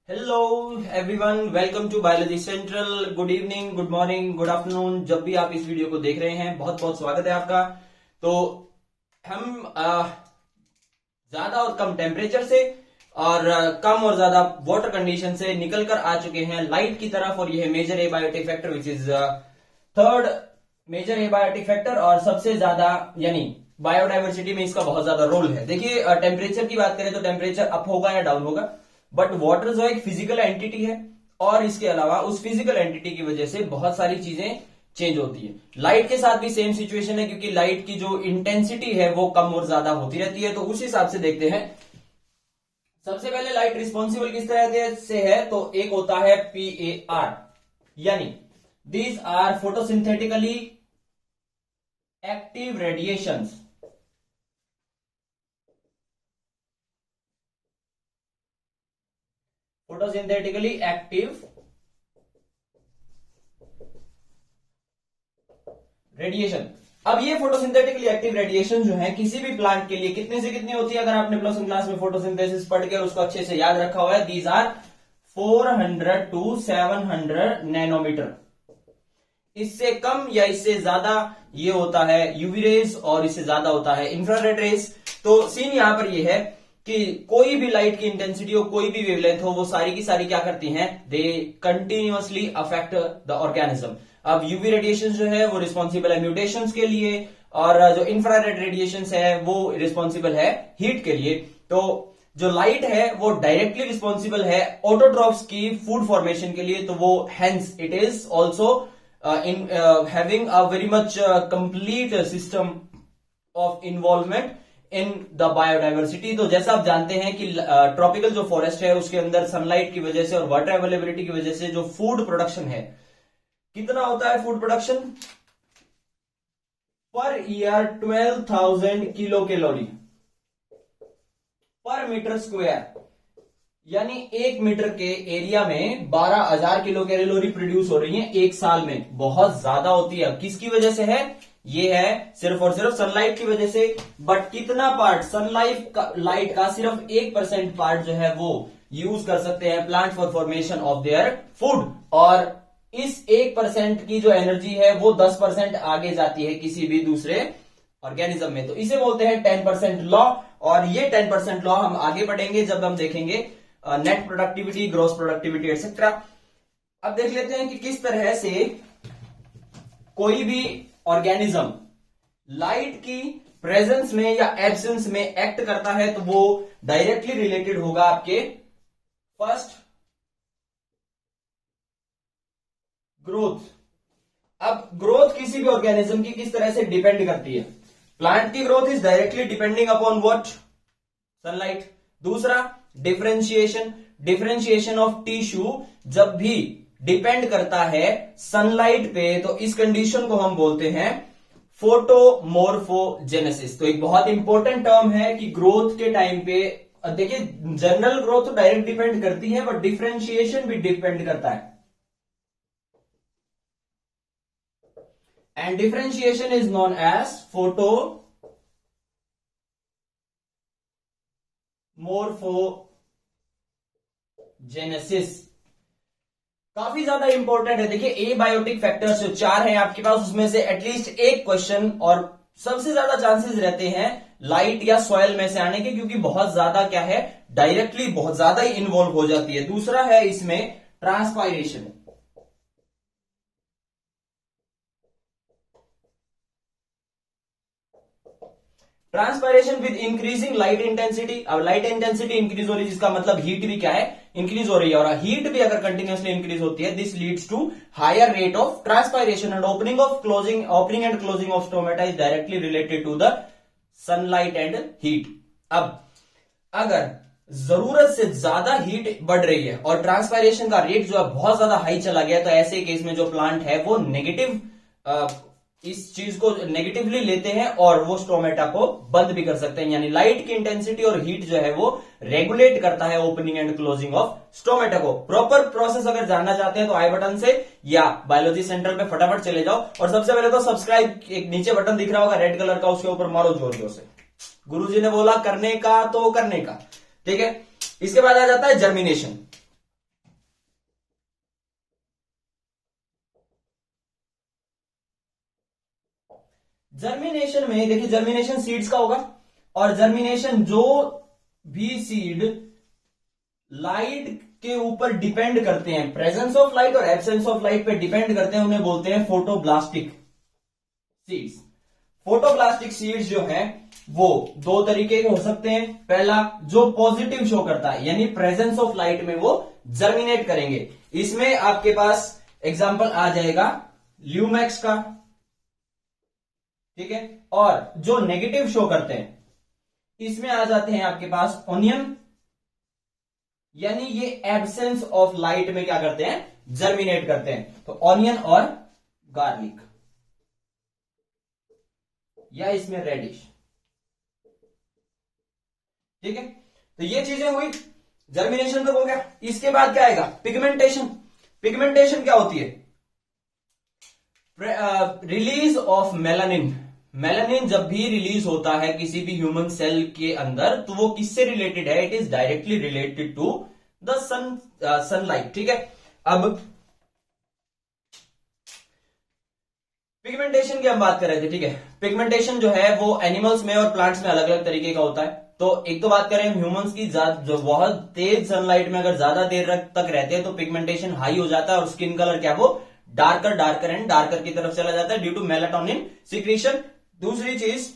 Hello everyone, welcome to biology central. Good evening, good morning, good afternoon, जब भी आप इस वीडियो को देख रहे हैं बहुत बहुत स्वागत है आपका। तो हम ज्यादा और कम टेम्परेचर से और कम और ज्यादा वाटर कंडीशन से निकल कर आ चुके हैं लाइट की तरफ, और यह major abiotic factor which is third major abiotic factor और सबसे ज्यादा यानी बायोडाइवर्सिटी में इसका बहुत ज्यादा रोल है। देखिए टेम्परेचर की बात करें तो टेम्परेचर अप होगा या डाउन होगा, बट वाटर जो एक फिजिकल एंटिटी है और इसके अलावा उस फिजिकल एंटिटी की वजह से बहुत सारी चीजें चेंज होती है। लाइट के साथ भी सेम सिचुएशन है, क्योंकि लाइट की जो इंटेंसिटी है वो कम और ज्यादा होती रहती है। तो उस हिसाब से देखते हैं। सबसे पहले लाइट रिस्पॉन्सिबल किस तरह से है, तो एक होता है PAR, यानी these are photosynthetically active radiations. Photosynthetically active radiation. अब ये फोटोसिंथेटिकली एक्टिव रेडिएशन जो है किसी भी प्लांट के लिए कितने से कितनी होती है, अगर आपने प्लस वन क्लास में फोटोसिंथेसिस पढ़ के उसको अच्छे से याद रखा हुआ है, दीज आर 400 to 700 नैनोमीटर। इससे कम या इससे ज्यादा ये होता है यूवी रेज, और इससे ज्यादा होता है इंफ्रारेड रेज। तो सीन यहां पर ये है कि कोई भी लाइट की इंटेंसिटी हो, कोई भी वेवलेंथ हो, वो सारी की सारी क्या करती हैं, दे कंटिन्यूअसली अफेक्ट द ऑर्गेनिज्म। अब यूवी रेडिएशन जो है वो रिस्पॉन्सिबल है म्यूटेशंस के लिए, और जो इंफ्रारेड रेडिएशन है वो रिस्पॉन्सिबल है हीट के लिए। तो जो लाइट है वो डायरेक्टली रिस्पॉन्सिबल है ऑटोट्रॉफ्स की फूड फॉर्मेशन के लिए, तो वो hence it is also in having a very much complete system of involvement in the biodiversity। तो जैसा आप जानते हैं कि ट्रॉपिकल जो फॉरेस्ट है उसके अंदर सनलाइट की वजह से और वाटर अवेलेबिलिटी की वजह से जो फूड प्रोडक्शन है, कितना होता है food production per year 12,000 kilo calorie पर मीटर स्क्वायर, यानी एक मीटर के एरिया में 12,000 किलो कैलोरी प्रोड्यूस हो रही है एक साल में। बहुत ज्यादा होती है। किसकी वजह से है? ये है सिर्फ और सिर्फ सनलाइट की वजह से। बट कितना पार्ट लाइट का सिर्फ 1% पार्ट जो है वो यूज कर सकते हैं plant for formation of their food, और इस 1% की जो एनर्जी है वो 10% आगे जाती है किसी भी दूसरे ऑर्गेनिज्म में। तो इसे बोलते हैं 10% लॉ, और ये 10% लॉ हम आगे बढ़ेंगे जब हम देखेंगे net productivity, gross productivity etcetera. अब देख लेते हैं कि किस तरह से कोई भी ऑर्गेनिज्म लाइट की प्रेजेंस में या एब्सेंस में एक्ट करता है, तो वो डायरेक्टली रिलेटेड होगा आपके फर्स्ट ग्रोथ। अब ग्रोथ किसी भी ऑर्गेनिज्म की किस तरह से डिपेंड करती है? प्लांट की growth is directly depending upon what? Sunlight. दूसरा डिफरेंशिएशन ऑफ टिश्यू जब भी डिपेंड करता है सनलाइट पे, तो इस कंडीशन को हम बोलते हैं फोटोमोर्फोजेनेसिस। तो एक बहुत इंपॉर्टेंट टर्म है कि ग्रोथ के टाइम पे देखिए जनरल ग्रोथ तो डायरेक्ट डिपेंड करती है, बट डिफरेंशिएशन भी डिपेंड करता है, and differentiation is known as photomorphogenesis. काफी ज्यादा इंपॉर्टेंट है। देखिए एबायोटिक फैक्टर्स जो 4 हैं आपके पास, उसमें से एटलीस्ट एक क्वेश्चन और सबसे ज्यादा चांसेस रहते हैं लाइट या सॉइल में से आने के, क्योंकि बहुत ज्यादा क्या है, डायरेक्टली बहुत ज्यादा ही इन्वॉल्व हो जाती है। दूसरा है इसमें transpiration. Transpiration with increasing light intensity. अब लाइट इंटेंसिटी इंक्रीज हो रही है, जिसका मतलब हीट भी क्या है, इंक्रीज हो रही है, और हीट भी अगर कंटिन्यूअसली इंक्रीज होती है, this leads to higher rate of transpiration, and opening and closing of stomata is directly related to the sunlight and heat. अब अगर जरूरत से ज्यादा हीट बढ़ रही है और ट्रांसपायरेशन का रेट जो है बहुत ज्यादा हाई चला गया, तो ऐसे केस में जो प्लांट है वो नेगेटिव इस चीज को नेगेटिवली लेते हैं और वो स्टोमेटा को बंद भी कर सकते हैं। यानी लाइट की इंटेंसिटी और हीट जो है वो रेगुलेट करता है opening and closing of stomata को। प्रॉपर प्रोसेस अगर जानना चाहते हैं तो आई बटन से या बायोलॉजी सेंटर पे फटाफट चले जाओ, और सबसे पहले तो सब्सक्राइब, एक नीचे बटन दिख रहा होगा रेड कलर का, उसके ऊपर मारो जोर जोर से। गुरुजी ने बोला करने का तो करने का, ठीक है। इसके बाद आ जाता है जर्मिनेशन। जर्मिनेशन में देखिए, जर्मिनेशन सीड्स का होगा, और जर्मिनेशन जो भी सीड लाइट के ऊपर डिपेंड करते हैं, प्रेजेंस ऑफ लाइट और एब्सेंस ऑफ लाइट पे डिपेंड करते हैं, उन्हें बोलते हैं फोटोब्लास्टिक सीड्स। फोटोब्लास्टिक सीड्स जो है वो दो तरीके के हो सकते हैं। पहला, जो पॉजिटिव शो करता है, यानी प्रेजेंस ऑफ लाइट में वो जर्मिनेट करेंगे। इसमें आपके पास एग्जांपल आ जाएगा ल्यूमैक्स का, ठीक है। और जो नेगेटिव शो करते हैं, इसमें आ जाते हैं आपके पास ओनियन, यानी ये एब्सेंस ऑफ लाइट में क्या करते हैं, जर्मिनेट करते हैं। तो ऑनियन और गार्लिक, या इसमें रेडिश, ठीक है। तो ये चीजें हुई, जर्मिनेशन तो हो गया। इसके बाद क्या आएगा, पिगमेंटेशन। पिगमेंटेशन क्या होती है, रिलीज ऑफ मेलानिन। मेलानिन जब भी रिलीज होता है किसी भी ह्यूमन सेल के अंदर, तो वो किससे रिलेटेड है, it is directly related to the sunlight, ठीक है। अब पिगमेंटेशन की हम बात कर रहे थे, ठीक है। पिगमेंटेशन जो है वो एनिमल्स में और प्लांट्स में अलग अलग तरीके का होता है। तो एक तो बात करें ह्यूमंस की, जो बहुत तेज सनलाइट में अगर ज्यादा देर तक रहते हैं तो पिगमेंटेशन हाई हो जाता है, और स्किन कलर क्या, वो डार्कर एंड डार्कर की तरफ चला जाता है ड्यू टू मेलाटोनिन सिक्रीशन। दूसरी चीज,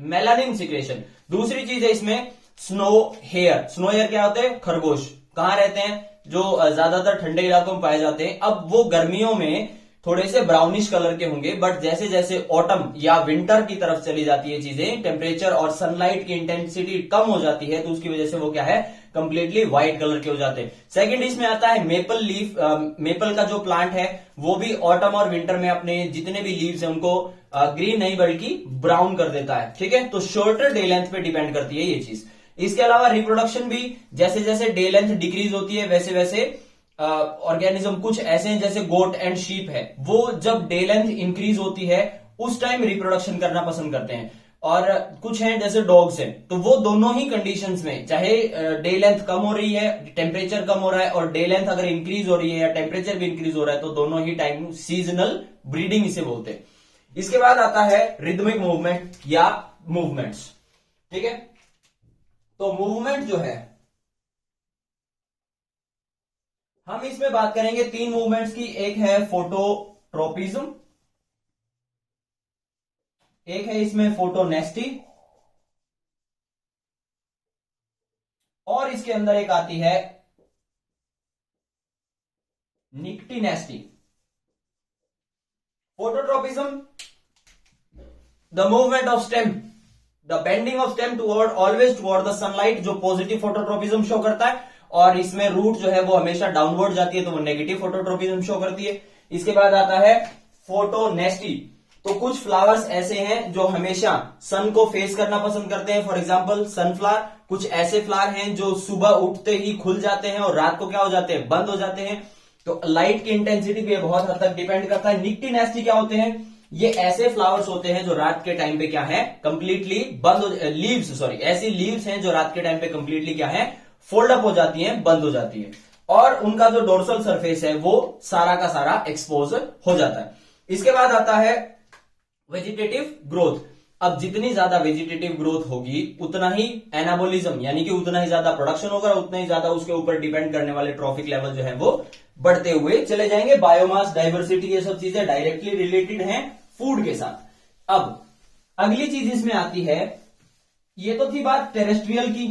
मेलानिन सिक्रेशन। दूसरी चीज है इसमें स्नो हेयर। स्नो हेयर क्या होते हैं, खरगोश। कहां रहते हैं, जो ज्यादातर ठंडे इलाकों में पाए जाते हैं। अब वो गर्मियों में थोड़े से ब्राउनिश कलर के होंगे, बट जैसे जैसे ऑटम या विंटर की तरफ चली जाती है चीजें, टेम्परेचर और सनलाइट की इंटेंसिटी कम हो जाती है, तो उसकी वजह से वो क्या है, कंप्लीटली व्हाइट कलर के हो जाते हैं। सेकंड इसमें आता है मेपल लीफ। मेपल का जो प्लांट है वो भी ऑटम और विंटर में अपने जितने भी लीव्स हैं उनको ग्रीन नहीं बल्कि ब्राउन कर देता है, ठीक है। तो शॉर्टर डे लेंथ पे डिपेंड करती है ये चीज। इसके अलावा रिप्रोडक्शन भी, जैसे जैसे डे लेंथ डिक्रीज होती है वैसे वैसे ऑर्गेनिज्म कुछ ऐसे हैं जैसे गोट एंड शीप है, वो जब डे लेंथ इंक्रीज होती है उस टाइम रिप्रोडक्शन करना पसंद करते हैं। और कुछ हैं जैसे डॉग्स हैं, तो वो दोनों ही कंडीशंस में, चाहे डे लेंथ कम हो रही है, टेम्परेचर कम हो रहा है, और डे लेंथ अगर इंक्रीज हो रही है या टेम्परेचर भी इंक्रीज हो रहा है, तो दोनों ही टाइम सीजनल ब्रीडिंग इसे बोलते हैं। इसके बाद आता है रिदमिक मूवमेंट या मूवमेंट्स, ठीक है। तो मूवमेंट जो है, हम इसमें बात करेंगे तीन मूवमेंट्स की। एक है फोटोट्रोपिज्म, एक है इसमें फोटोनेस्टी, और इसके अंदर एक आती है nyctinasty. Phototropism, the movement of stem, the bending of stem toward always toward the sunlight, जो पॉजिटिव फोटोट्रोपिज्म शो करता है। और इसमें रूट जो है वो हमेशा डाउनवर्ड जाती है, तो वो नेगेटिव फोटोट्रोपिज्म शो करती है। इसके बाद आता है फोटोनेस्टी। तो कुछ फ्लावर्स ऐसे हैं जो हमेशा सन को फेस करना पसंद करते हैं, फॉर एग्जांपल सनफ्लावर। कुछ ऐसे फ्लावर हैं जो सुबह उठते ही खुल जाते हैं और रात को क्या हो जाते हैं, बंद हो जाते हैं। तो लाइट की इंटेंसिटी भी बहुत हद तक डिपेंड करता है। निक्टिनेस्टी क्या होते हैं, ये ऐसे फ्लावर्स होते हैं जो रात के टाइम पे क्या है, कंप्लीटली बंद हो, ऐसी लीव्स हैं जो रात के टाइम पे कंप्लीटली क्या है, फोल्ड अप हो जाती हैं, बंद हो जाती है, और उनका जो डोर्सल सरफेस है वो सारा का सारा एक्सपोज हो जाता है। इसके बाद आता है वेजिटेटिव ग्रोथ। अब जितनी ज्यादा वेजिटेटिव ग्रोथ होगी उतना ही एनाबोलिज्म, यानी कि उतना ही ज्यादा प्रोडक्शन होगा, उतना ही ज्यादा उसके ऊपर डिपेंड करने वाले ट्रॉफिक लेवल जो है वो बढ़ते हुए चले जाएंगे। बायोमास, डाइवर्सिटी, ये सब चीजें डायरेक्टली रिलेटेड हैं फूड के साथ। अब अगली चीज इसमें आती है, ये तो थी बात टेरेस्ट्रियल की,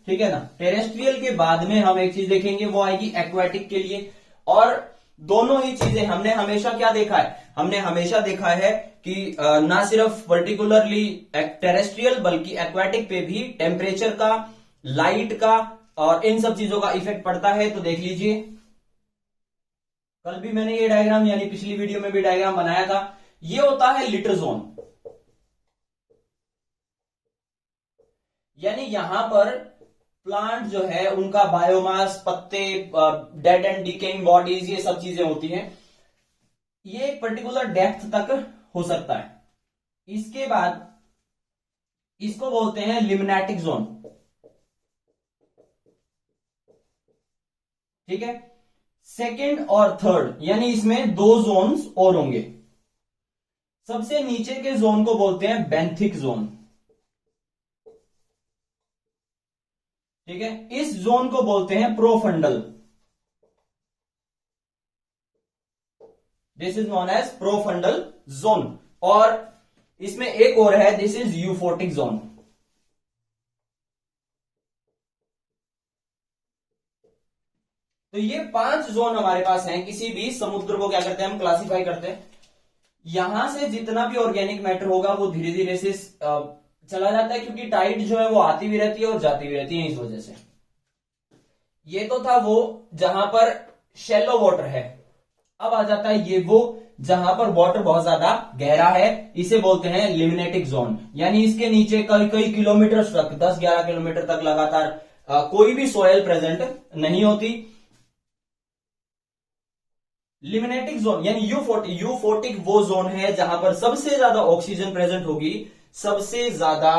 ठीक है ना। टेरेस्ट्रियल के बाद में हम एक चीज देखेंगे, वो आएगी एक्वाटिक के लिए। और दोनों ही चीजें हमने हमेशा क्या देखा है, हमने हमेशा देखा है कि ना सिर्फ पर्टिकुलरली टेरेस्ट्रियल बल्कि एक्वाटिक पे भी टेम्परेचर का, लाइट का और इन सब चीजों का इफेक्ट पड़ता है। तो देख लीजिए, कल भी मैंने ये डायग्राम, यानी पिछली वीडियो में भी डायग्राम बनाया था। ये होता है लिटर जोन, यानी यहां पर प्लांट जो है उनका बायोमास, पत्ते, डेड एंड डिकेइंग बॉडीज, ये सब चीजें होती हैं। ये एक पर्टिकुलर डेप्थ तक हो सकता है। इसके बाद इसको बोलते हैं लिम्नेटिक जोन, ठीक है। सेकेंड और थर्ड, यानी इसमें दो जोन्स और होंगे। सबसे नीचे के जोन को बोलते हैं बेंथिक जोन। ठीक है, इस जोन को बोलते हैं profundal. This is known as profundal zone. और इसमें एक और है, दिस इज यूफोटिक जोन। तो ये 5 जोन हमारे पास हैं। किसी भी समुद्र को क्या करते हैं हम, क्लासिफाई करते हैं। यहां से जितना भी ऑर्गेनिक मैटर होगा वो धीरे धीरे से चला जाता है, क्योंकि टाइड जो है वो आती भी रहती है और जाती भी रहती है इस वजह से। ये तो था वो जहां पर शैलो वाटर है। अब आ जाता है ये वो जहां पर वाटर बहुत ज्यादा गहरा है, इसे बोलते हैं लिमिनेटिक जोन। यानी इसके नीचे कई कई किलोमीटर तक, 10-11 किलोमीटर तक लगातार कोई भी सॉयल प्रेजेंट नहीं होती। लिमिनेटिक जोन यानी यूफोटिक वो जोन है जहां पर सबसे ज्यादा ऑक्सीजन प्रेजेंट होगी, सबसे ज्यादा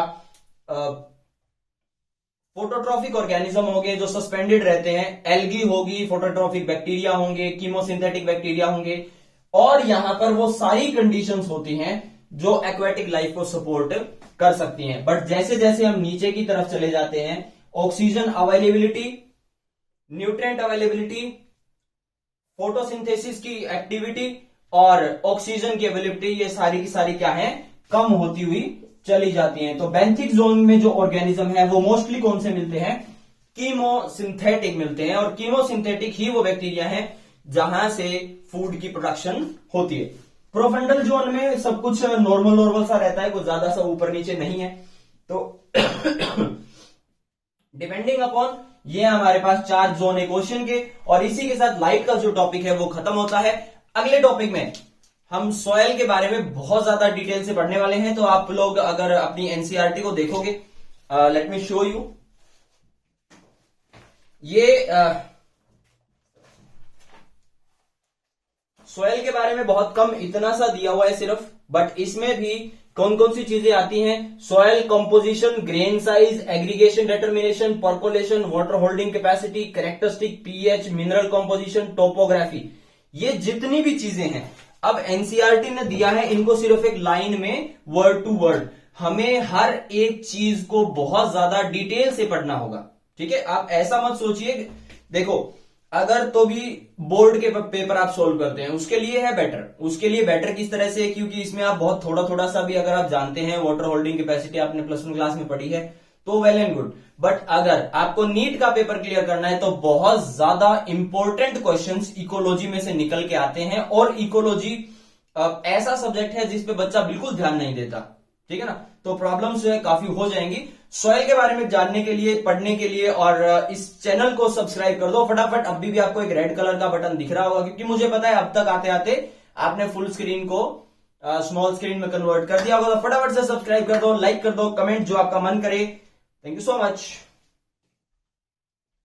फोटोट्रॉफिक ऑर्गेनिज्म होंगे जो सस्पेंडेड रहते हैं, एल्गी होगी, फोटोट्रॉफिक बैक्टीरिया होंगे, कीमोसिंथेटिक बैक्टीरिया होंगे, और यहां पर वो सारी कंडीशंस होती हैं जो एक्वेटिक लाइफ को सपोर्ट कर सकती हैं। बट जैसे जैसे हम नीचे की तरफ चले जाते हैं, oxygen availability, nutrient availability, photosynthesis की एक्टिविटी और ऑक्सीजन की अवेलेबिलिटी, ये सारी की सारी क्या है, कम होती हुई चली जाती हैं। तो बेंथिक जोन में जो ऑर्गेनिज्म है वो मोस्टली कौन से मिलते हैं, कीमोसिंथेटिक मिलते हैं। और कीमोसिंथेटिक ही वो बैक्टीरिया है जहां से फूड की प्रोडक्शन होती है। प्रोफंडल जोन में सब कुछ नॉर्मल सा रहता है, कुछ ज्यादा सा ऊपर नीचे नहीं है। तो डिपेंडिंग अपॉन ये हमारे पास 4 जोन है क्वेश्चन के, और इसी के साथ लाइट का जो टॉपिक है वो खत्म होता है। अगले टॉपिक में हम सॉयल के बारे में बहुत ज्यादा डिटेल से पढ़ने वाले हैं। तो आप लोग अगर अपनी एनसीईआरटी को देखोगे, लेट मी शो यू, ये सॉयल के बारे में बहुत कम इतना सा दिया हुआ है सिर्फ, बट इसमें भी कौन कौन सी चीजें आती हैं, soil composition, grain size, aggregation determination, percolation, water holding capacity, characteristic, pH, mineral composition, topography, ये जितनी भी चीजें हैं अब एनसीईआरटी ने दिया है इनको सिर्फ एक लाइन में वर्ड टू वर्ड। हमें हर एक चीज को बहुत ज्यादा डिटेल से पढ़ना होगा। ठीक है, आप ऐसा मत सोचिए, देखो अगर तो भी बोर्ड के पेपर आप सोल्व करते हैं उसके लिए है बेटर, उसके लिए बेटर किस तरह से, क्योंकि इसमें आप बहुत थोड़ा थोड़ा सा भी अगर आप जानते हैं, वाटर होल्डिंग कैपेसिटी आपने +1 क्लास में पढ़ी है तो वेल एंड गुड। बट अगर आपको नीट का पेपर क्लियर करना है तो बहुत ज्यादा इंपॉर्टेंट क्वेश्चंस इकोलॉजी में से निकल के आते हैं, और इकोलॉजी ऐसा सब्जेक्ट है जिसपे बच्चा बिल्कुल ध्यान नहीं देता। ठीक है ना, तो प्रॉब्लम्स जो है काफी हो जाएंगी। सॉइल के बारे में जानने के लिए, पढ़ने के लिए, और इस चैनल को सब्सक्राइब कर दो फटाफट। अभी भी आपको एक रेड कलर का बटन दिख रहा होगा, क्योंकि मुझे पता है अब तक आते आते आपने फुल स्क्रीन को स्मॉल स्क्रीन में कन्वर्ट कर दिया होगा। तो फटाफट से सब्सक्राइब कर दो, लाइक कर दो, कमेंट जो आपका मन करे। Thank you so much.